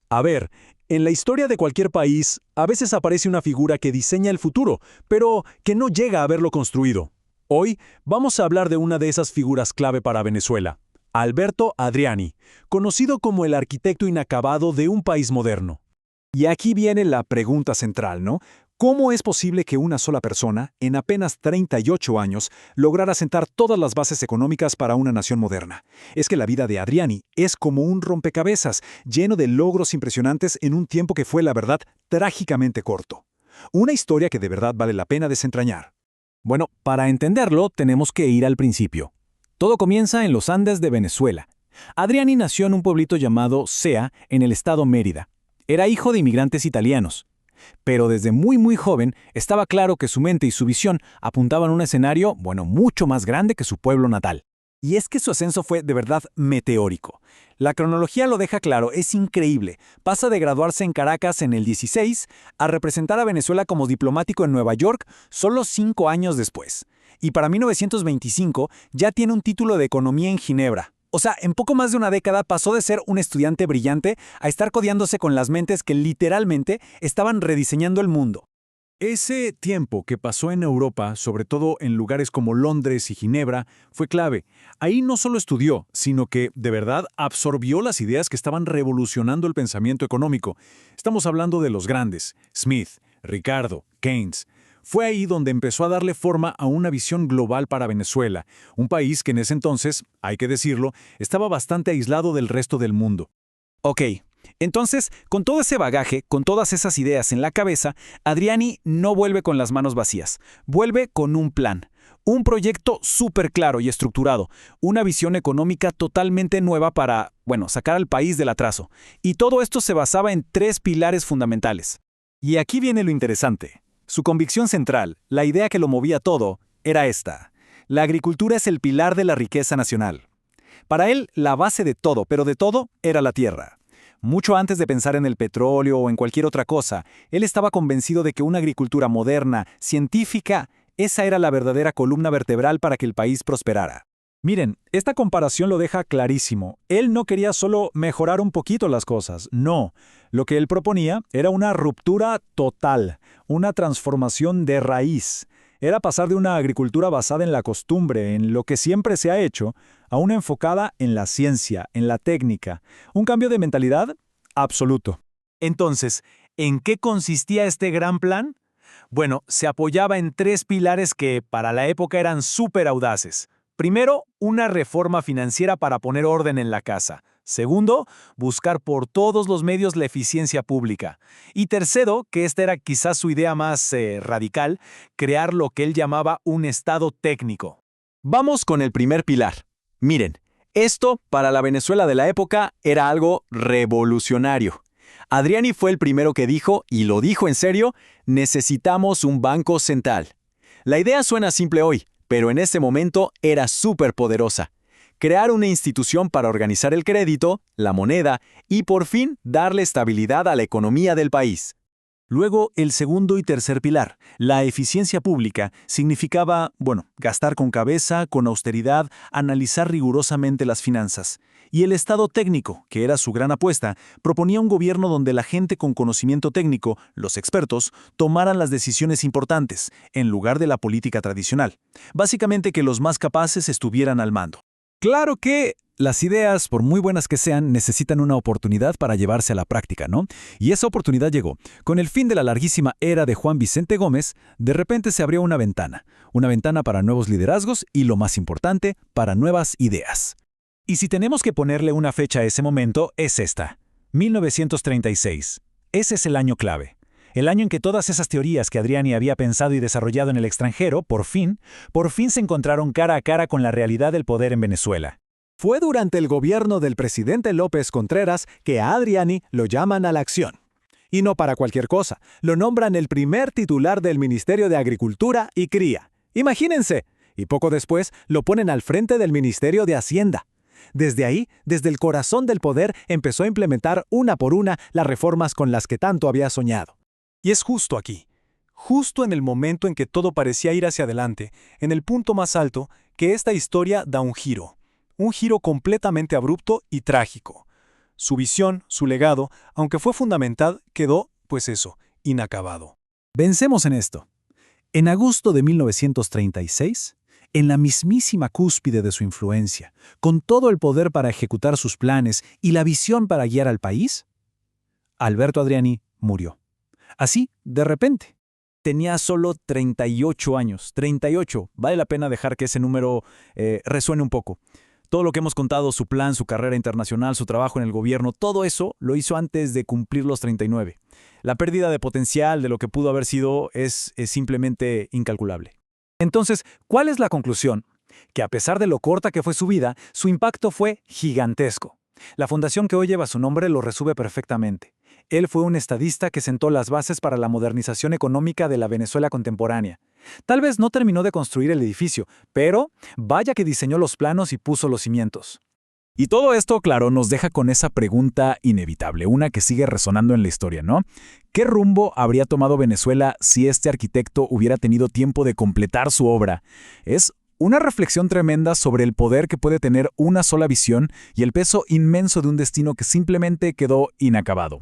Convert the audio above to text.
A ver, en la historia de cualquier país, a veces aparece una figura que diseña el futuro, pero que no llega a verlo construido. Hoy vamos a hablar de una de esas figuras clave para Venezuela, Alberto Adriani, conocido como el arquitecto inacabado de un país moderno. Y aquí viene la pregunta central, ¿no? ¿Cómo es posible que una sola persona, en apenas 38 años, lograra sentar todas las bases económicas para una nación moderna? Es que la vida de Adriani es como un rompecabezas, lleno de logros impresionantes en un tiempo que fue, la verdad, trágicamente corto. Una historia que de verdad vale la pena desentrañar. Bueno, para entenderlo tenemos que ir al principio. Todo comienza en los Andes de Venezuela. Adriani nació en un pueblito llamado Sea, en el estado Mérida. Era hijo de inmigrantes italianos. Pero desde muy joven estaba claro que su mente y su visión apuntaban a un escenario, mucho más grande que su pueblo natal. Y es que su ascenso fue de verdad meteórico. La cronología lo deja claro, es increíble. Pasa de graduarse en Caracas en el 16 a representar a Venezuela como diplomático en Nueva York solo 5 años después. Y para 1925 ya tiene un título de economía en Ginebra. O sea, en poco más de una década pasó de ser un estudiante brillante a estar codeándose con las mentes que literalmente estaban rediseñando el mundo. Ese tiempo que pasó en Europa, sobre todo en lugares como Londres y Ginebra, fue clave. Ahí no solo estudió, sino que, de verdad, absorbió las ideas que estaban revolucionando el pensamiento económico. Estamos hablando de los grandes, Smith, Ricardo, Keynes. Fue ahí donde empezó a darle forma a una visión global para Venezuela, un país que en ese entonces, hay que decirlo, estaba bastante aislado del resto del mundo. Ok, entonces, con todo ese bagaje, con todas esas ideas en la cabeza, Adriani no vuelve con las manos vacías, vuelve con un plan. Un proyecto súper claro y estructurado, una visión económica totalmente nueva para, sacar al país del atraso. Y todo esto se basaba en 3 pilares fundamentales. Y aquí viene lo interesante. Su convicción central, la idea que lo movía todo, era esta. La agricultura es el pilar de la riqueza nacional. Para él, la base de todo, pero de todo, era la tierra. Mucho antes de pensar en el petróleo o en cualquier otra cosa, él estaba convencido de que una agricultura moderna, científica, esa era la verdadera columna vertebral para que el país prosperara. Miren, esta comparación lo deja clarísimo. Él no quería solo mejorar un poquito las cosas, no. Lo que él proponía era una ruptura total, una transformación de raíz. Era pasar de una agricultura basada en la costumbre, en lo que siempre se ha hecho, a una enfocada en la ciencia, en la técnica. Un cambio de mentalidad absoluto. Entonces, ¿en qué consistía este gran plan? Bueno, se apoyaba en 3 pilares que para la época eran súper audaces. Primero, una reforma financiera para poner orden en la casa. Segundo, buscar por todos los medios la eficiencia pública. Y tercero, que esta era quizás su idea más radical, crear lo que él llamaba un Estado técnico. Vamos con el primer pilar. Miren, esto para la Venezuela de la época era algo revolucionario. Adriani fue el primero que dijo, y lo dijo en serio, necesitamos un banco central. La idea suena simple hoy, pero en ese momento era súper poderosa. Crear una institución para organizar el crédito, la moneda y por fin darle estabilidad a la economía del país. Luego, el segundo y tercer pilar, la eficiencia pública, significaba, gastar con cabeza, con austeridad, analizar rigurosamente las finanzas. Y el Estado técnico, que era su gran apuesta, proponía un gobierno donde la gente con conocimiento técnico, los expertos, tomaran las decisiones importantes, en lugar de la política tradicional. Básicamente que los más capaces estuvieran al mando. Claro que las ideas, por muy buenas que sean, necesitan una oportunidad para llevarse a la práctica, ¿no? Y esa oportunidad llegó. Con el fin de la larguísima era de Juan Vicente Gómez, de repente se abrió una ventana para nuevos liderazgos y, lo más importante, para nuevas ideas. Y si tenemos que ponerle una fecha a ese momento, es esta, 1936. Ese es el año clave. El año en que todas esas teorías que Adriani había pensado y desarrollado en el extranjero, por fin se encontraron cara a cara con la realidad del poder en Venezuela. Fue durante el gobierno del presidente López Contreras que a Adriani lo llaman a la acción. Y no para cualquier cosa, lo nombran el primer titular del Ministerio de Agricultura y Cría. Imagínense, y poco después lo ponen al frente del Ministerio de Hacienda. Desde ahí, desde el corazón del poder, empezó a implementar una por una las reformas con las que tanto había soñado. Y es justo aquí, justo en el momento en que todo parecía ir hacia adelante, en el punto más alto, que esta historia da un giro completamente abrupto y trágico. Su visión, su legado, aunque fue fundamental, quedó, pues eso, inacabado. Vencemos en esto. En agosto de 1936, en la mismísima cúspide de su influencia, con todo el poder para ejecutar sus planes y la visión para guiar al país, Alberto Adriani murió. Así, de repente. Tenía solo 38 años. 38. Vale la pena dejar que ese número resuene un poco. Todo lo que hemos contado, su plan, su carrera internacional, su trabajo en el gobierno, todo eso lo hizo antes de cumplir los 39. La pérdida de potencial de lo que pudo haber sido es simplemente incalculable. Entonces, ¿cuál es la conclusión? Que a pesar de lo corta que fue su vida, su impacto fue gigantesco. La fundación que hoy lleva su nombre lo resume perfectamente. Él fue un estadista que sentó las bases para la modernización económica de la Venezuela contemporánea. Tal vez no terminó de construir el edificio, pero vaya que diseñó los planos y puso los cimientos. Y todo esto, claro, nos deja con esa pregunta inevitable, una que sigue resonando en la historia, ¿no? ¿Qué rumbo habría tomado Venezuela si este arquitecto hubiera tenido tiempo de completar su obra? Es una reflexión tremenda sobre el poder que puede tener una sola visión y el peso inmenso de un destino que simplemente quedó inacabado.